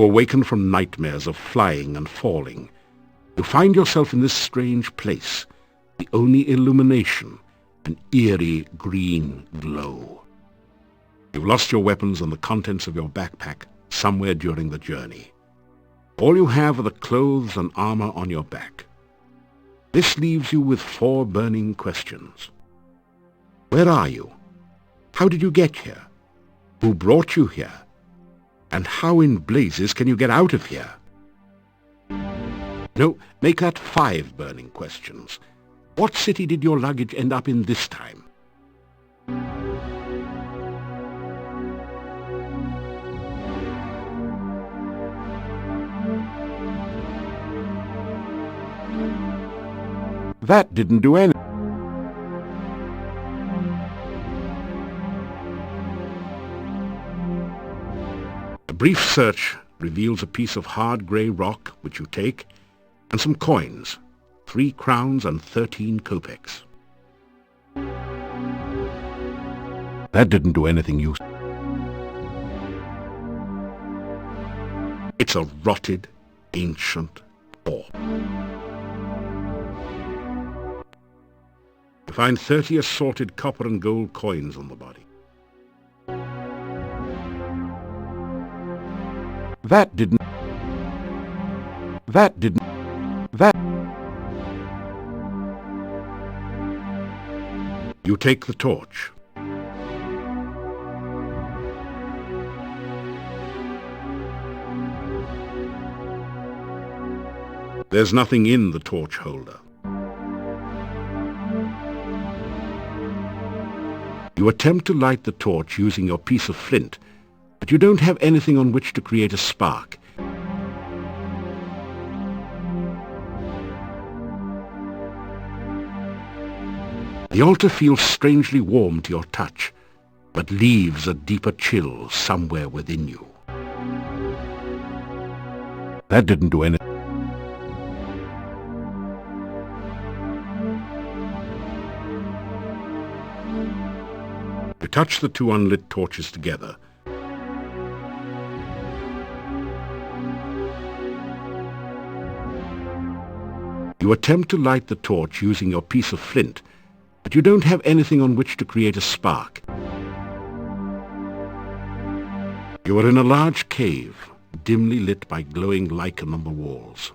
you awaken from nightmares of flying and falling, you find yourself in this strange place, the only illumination, an eerie green glow. You've lost your weapons and the contents of your backpack somewhere during the journey. All you have are the clothes and armor on your back. This leaves you with 4 burning questions. Where are you? How did you get here? Who brought you here? And how in blazes can you get out of here? No, make that 5 burning questions. What city did your luggage end up in this time? That didn't do anything. A brief search reveals a piece of hard grey rock, which you take, and some coins, 3 crowns and 13 kopecks. That didn't do anything useful. It's a rotted, ancient ore. You find 30 assorted copper and gold coins on the body. That didn't. You take the torch. There's nothing in the torch holder. You attempt to light the torch using your piece of flint, but you don't have anything on which to create a spark. The altar feels strangely warm to your touch, but leaves a deeper chill somewhere within you. That didn't do anything. You touch the 2 unlit torches together. You attempt to light the torch using your piece of flint, but you don't have anything on which to create a spark. You are in a large cave, dimly lit by glowing lichen on the walls.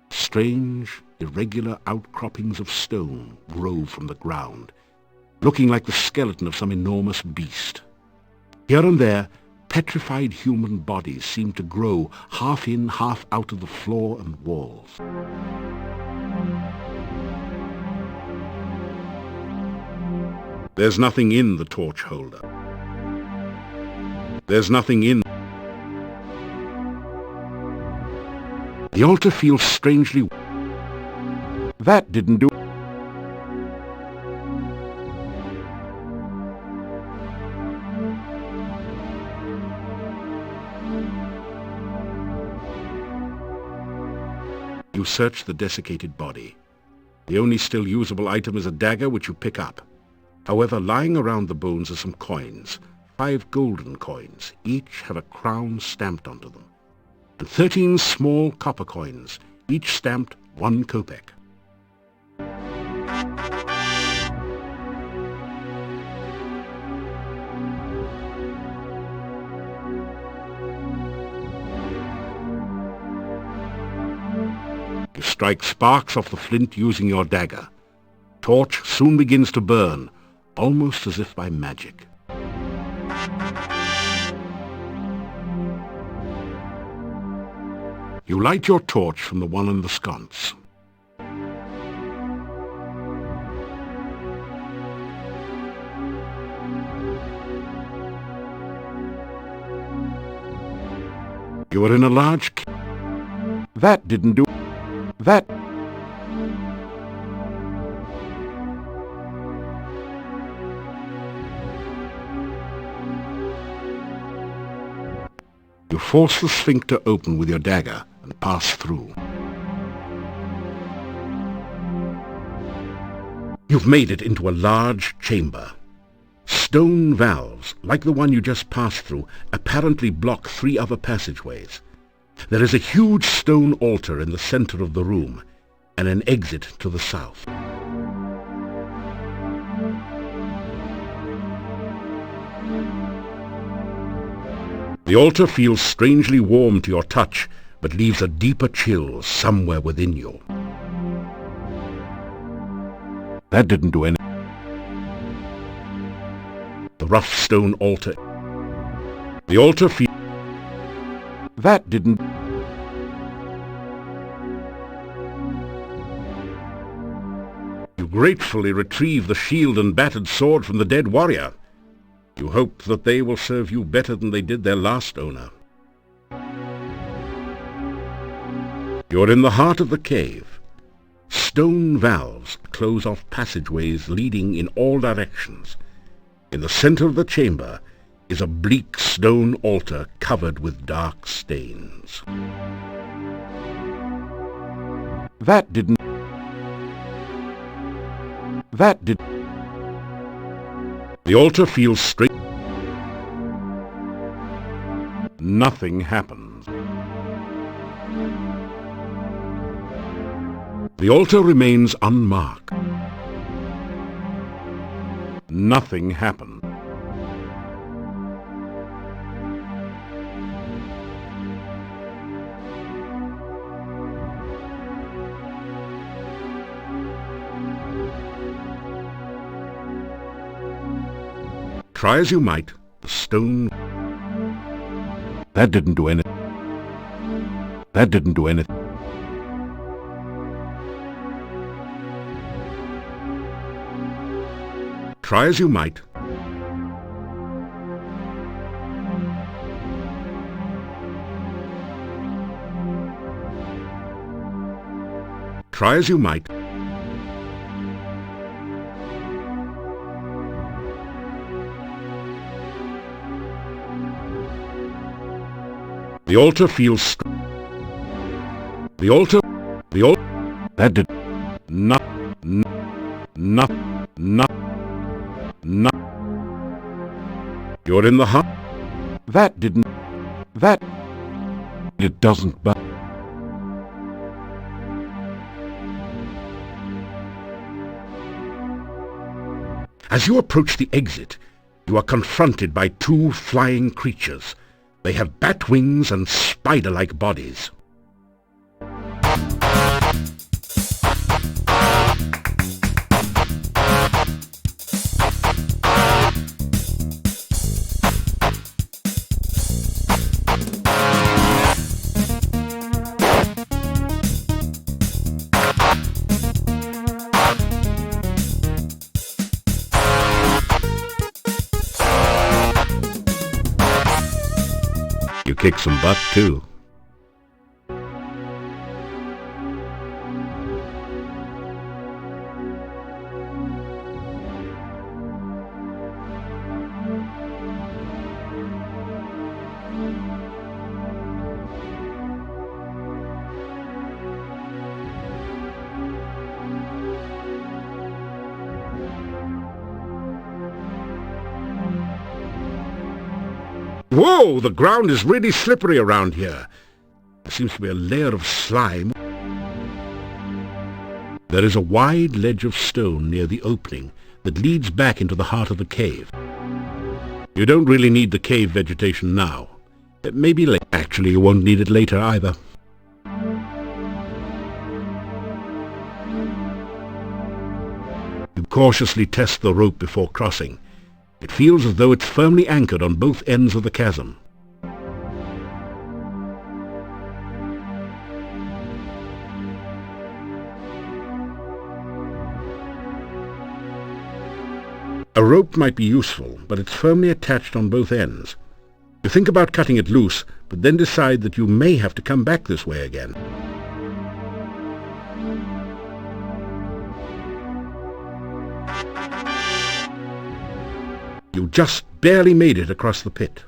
Strange, irregular outcroppings of stone grow from the ground, looking like the skeleton of some enormous beast. Here and there, petrified human bodies seem to grow half in, half out of the floor and walls. There's nothing in the torch holder. There's nothing in. The altar feels strangely. That didn't do. You search the desiccated body. The only still usable item is a dagger, which you pick up. However, lying around the bones are some coins, 5 golden coins. Each have a crown stamped onto them, and 13 small copper coins, each stamped 1 kopeck. You strike sparks off the flint using your dagger. Torch soon begins to burn, almost as if by magic. You light your torch from the one in the sconce. You are in a large cave. That didn't do. That. You force the sphincter open with your dagger and pass through. You've made it into a large chamber. Stone valves, like the one you just passed through, apparently block 3 other passageways. There is a huge stone altar in the center of the room, and an exit to the south. The altar feels strangely warm to your touch, but leaves a deeper chill somewhere within you. That didn't do anything. The rough stone altar. The altar feels... That didn't... You gratefully retrieve the shield and battered sword from the dead warrior. You hope that they will serve you better than they did their last owner. You're in the heart of the cave. Stone valves close off passageways leading in all directions. In the center of the chamber is a bleak stone altar covered with dark stains. That didn't... That did... The altar feels straight. Nothing happens. The altar remains unmarked. Nothing happened. Try as you might, the stone... That didn't do anything. That didn't do anything. Try as you might. Try as you might. The altar feels... The altar... That did... Not... You're in the heart... That didn't... That... It doesn't... But... As you approach the exit, you are confronted by 2 flying creatures. They have bat wings and spider-like bodies. You kick some butt, too. Whoa! The ground is really slippery around here. There seems to be a layer of slime. There is a wide ledge of stone near the opening that leads back into the heart of the cave. You don't really need the cave vegetation now. Maybe later. Actually, you won't need it later either. You cautiously test the rope before crossing. It feels as though it's firmly anchored on both ends of the chasm. A rope might be useful, but it's firmly attached on both ends. You think about cutting it loose, but then decide that you may have to come back this way again. You just barely made it across the pit.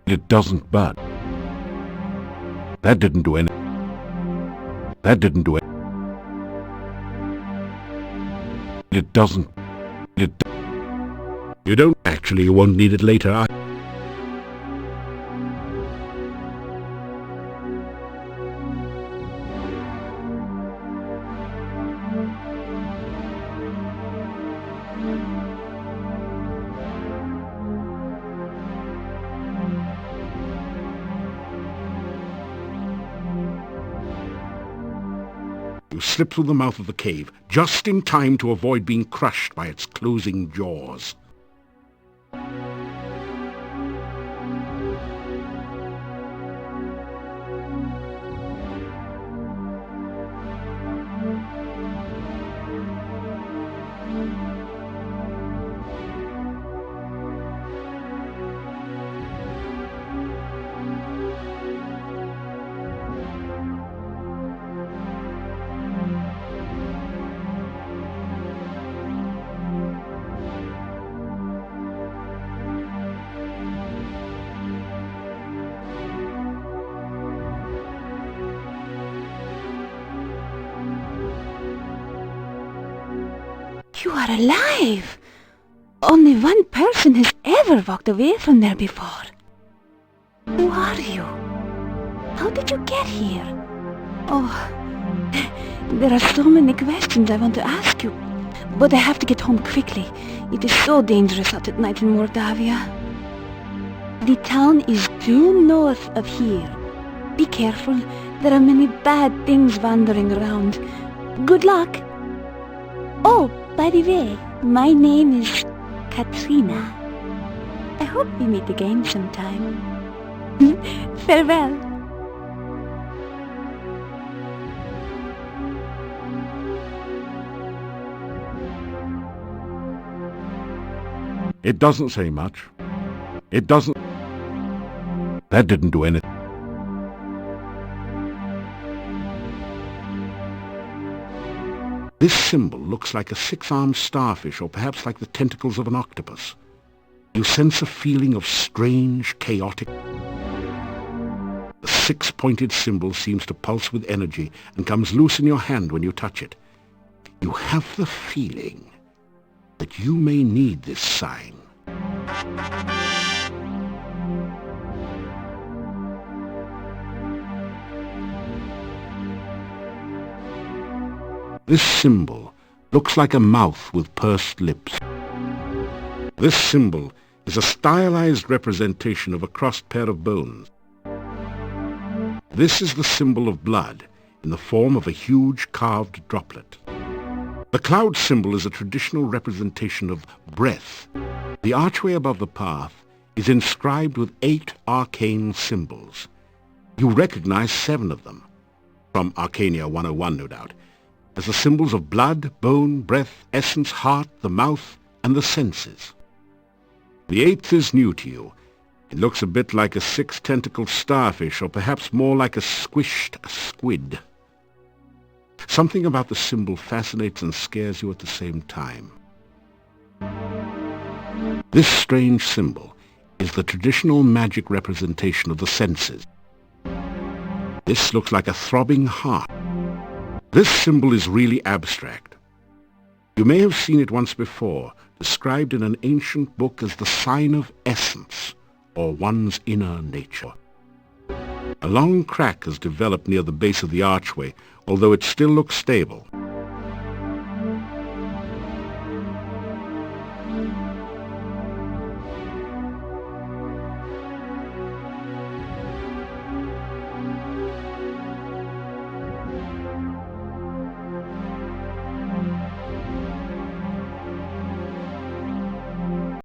It doesn't bud. That didn't do anything. That didn't do anything. It doesn't. It, you don't actually, you won't need it later. You slip through the mouth of the cave, just in time to avoid being crushed by its closing jaws. You are alive! Only one person has ever walked away from there before. Who are you? How did you get here? Oh, there are so many questions I want to ask you, but I have to get home quickly. It is so dangerous out at night in Mordavia. The town is due north of here. Be careful, there are many bad things wandering around. Good luck! Oh, by the way, my name is Katrina. I hope we meet again sometime. Farewell. It doesn't say much. It doesn't... That didn't do anything. This symbol looks like a six-armed starfish, or perhaps like the tentacles of an octopus. You sense a feeling of strange, chaotic... The six-pointed symbol seems to pulse with energy and comes loose in your hand when you touch it. You have the feeling that you may need this sign. This symbol looks like a mouth with pursed lips. This symbol is a stylized representation of a crossed pair of bones. This is the symbol of blood in the form of a huge carved droplet. The cloud symbol is a traditional representation of breath. The archway above the path is inscribed with 8 arcane symbols. You recognize 7 of them, from Arcania 101 no doubt, as the symbols of blood, bone, breath, essence, heart, the mouth, and the senses. The 8th is new to you. It looks a bit like a 6-tentacled starfish, or perhaps more like a squished squid. Something about the symbol fascinates and scares you at the same time. This strange symbol is the traditional magic representation of the senses. This looks like a throbbing heart. This symbol is really abstract. You may have seen it once before, described in an ancient book as the sign of essence, or one's inner nature. A long crack has developed near the base of the archway, although it still looks stable.